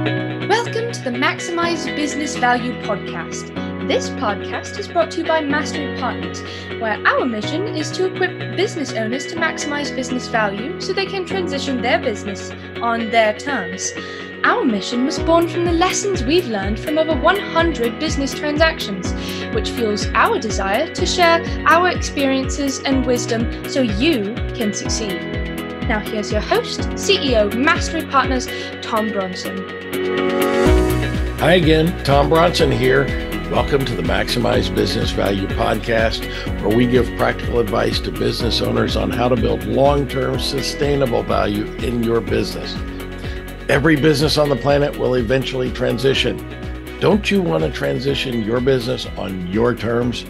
Welcome to the Maximize Business Value podcast. This podcast is brought to you by Mastery Partners, where our mission is to equip business owners to maximize business value so they can transition their business on their terms. Our mission was born from the lessons we've learned from over 100 business transactions, which fuels our desire to share our experiences and wisdom so you can succeed. Now here's your host, CEO of Mastery Partners, Tom Bronson. Hi again, Tom Bronson here. Welcome to the Maximize Business Value podcast, where we give practical advice to business owners on how to build long-term sustainable value in your business. Every business on the planet will eventually transition. Don't you want to transition your business on your terms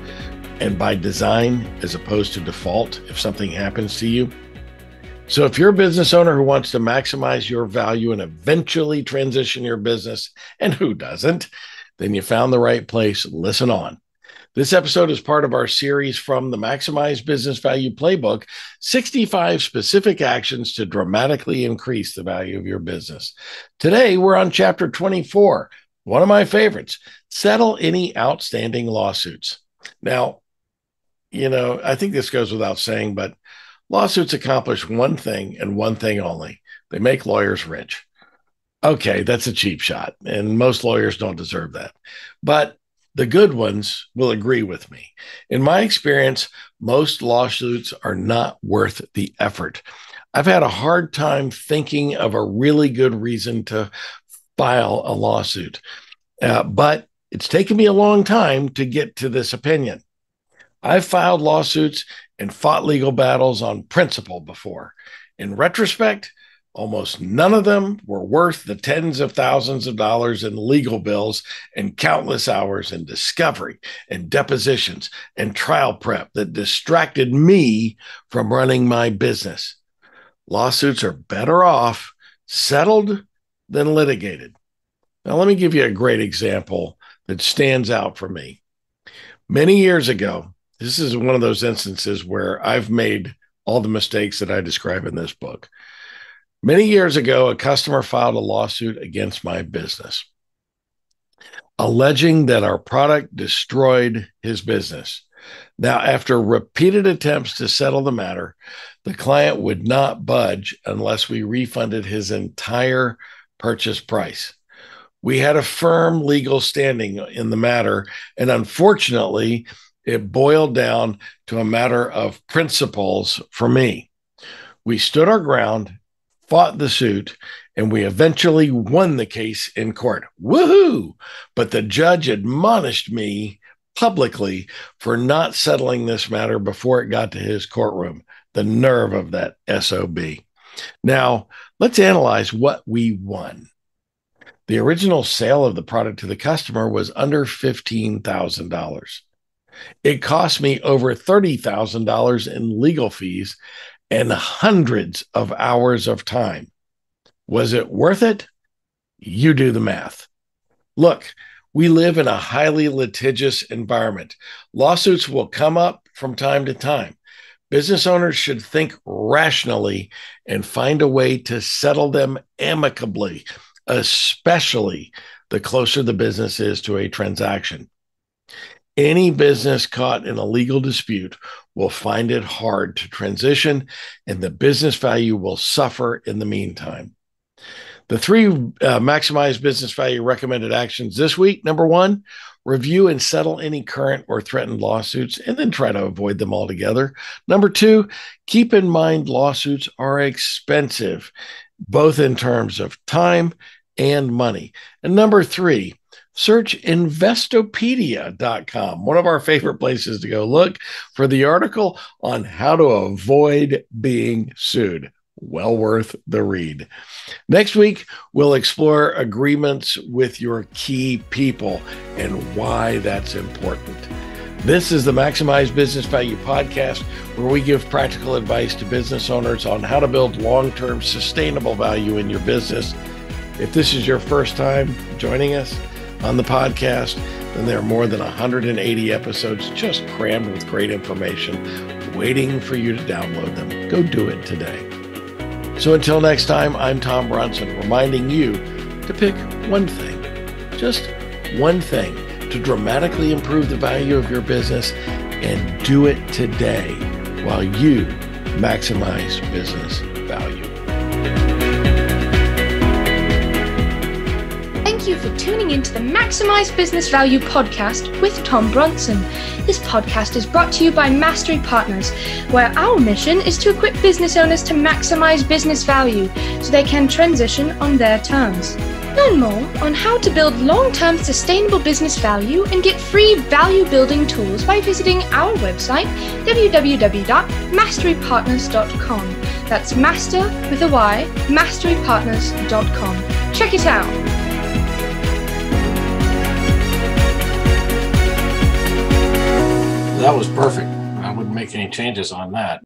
and by design as opposed to default if something happens to you? So if you're a business owner who wants to maximize your value and eventually transition your business, and who doesn't, then you found the right place. Listen on. This episode is part of our series from the Maximize Business Value Playbook, 65 specific actions to dramatically increase the value of your business. Today, we're on chapter 24, one of my favorites, settle any outstanding lawsuits. Now, I think this goes without saying, but lawsuits accomplish one thing and one thing only. They make lawyers rich. Okay, that's a cheap shot, and most lawyers don't deserve that. But the good ones will agree with me. In my experience, most lawsuits are not worth the effort. I've had a hard time thinking of a really good reason to file a lawsuit, but it's taken me a long time to get to this opinion. I've filed lawsuits and fought legal battles on principle before. In retrospect, almost none of them were worth the tens of thousands of dollars in legal bills and countless hours in discovery and depositions and trial prep that distracted me from running my business. Lawsuits are better off settled than litigated. Now, let me give you a great example that stands out for me. Many years ago, this is one of those instances where I've made all the mistakes that I describe in this book. Many years ago, a customer filed a lawsuit against my business, alleging that our product destroyed his business. Now, after repeated attempts to settle the matter, the client would not budge unless we refunded his entire purchase price. We had a firm legal standing in the matter, and unfortunately, it boiled down to a matter of principles for me. We stood our ground, fought the suit, and we eventually won the case in court. Woohoo! But the judge admonished me publicly for not settling this matter before it got to his courtroom. The nerve of that SOB. Now, let's analyze what we won. The original sale of the product to the customer was under $15,000. It cost me over $30,000 in legal fees and hundreds of hours of time. Was it worth it? You do the math. Look, we live in a highly litigious environment. Lawsuits will come up from time to time. Business owners should think rationally and find a way to settle them amicably, especially the closer the business is to a transaction. Any business caught in a legal dispute will find it hard to transition, and the business value will suffer in the meantime. The three maximize business value recommended actions this week. Number one, review and settle any current or threatened lawsuits, and then try to avoid them altogether. Number two, keep in mind lawsuits are expensive, both in terms of time and money. And number three, search Investopedia.com, one of our favorite places to go look for the article on how to avoid being sued. Well worth the read. Next week, we'll explore agreements with your key people and why that's important. This is the Maximize Business Value podcast, where we give practical advice to business owners on how to build long-term sustainable value in your business. If this is your first time joining us on the podcast, then there are more than 180 episodes just crammed with great information waiting for you to download them. Go do it today. So until next time, I'm Tom Bronson, reminding you to pick one thing, just one thing, to dramatically improve the value of your business, and do it today while you maximize business value. Thank you for tuning into the Maximize Business Value podcast with Tom Bronson. This podcast is brought to you by Mastery Partners, where our mission is to equip business owners to maximize business value so they can transition on their terms. Learn more on how to build long-term sustainable business value and get free value-building tools by visiting our website, www.masterypartners.com. That's master with a Y, masterypartners.com. Check it out. That was perfect. I wouldn't make any changes on that.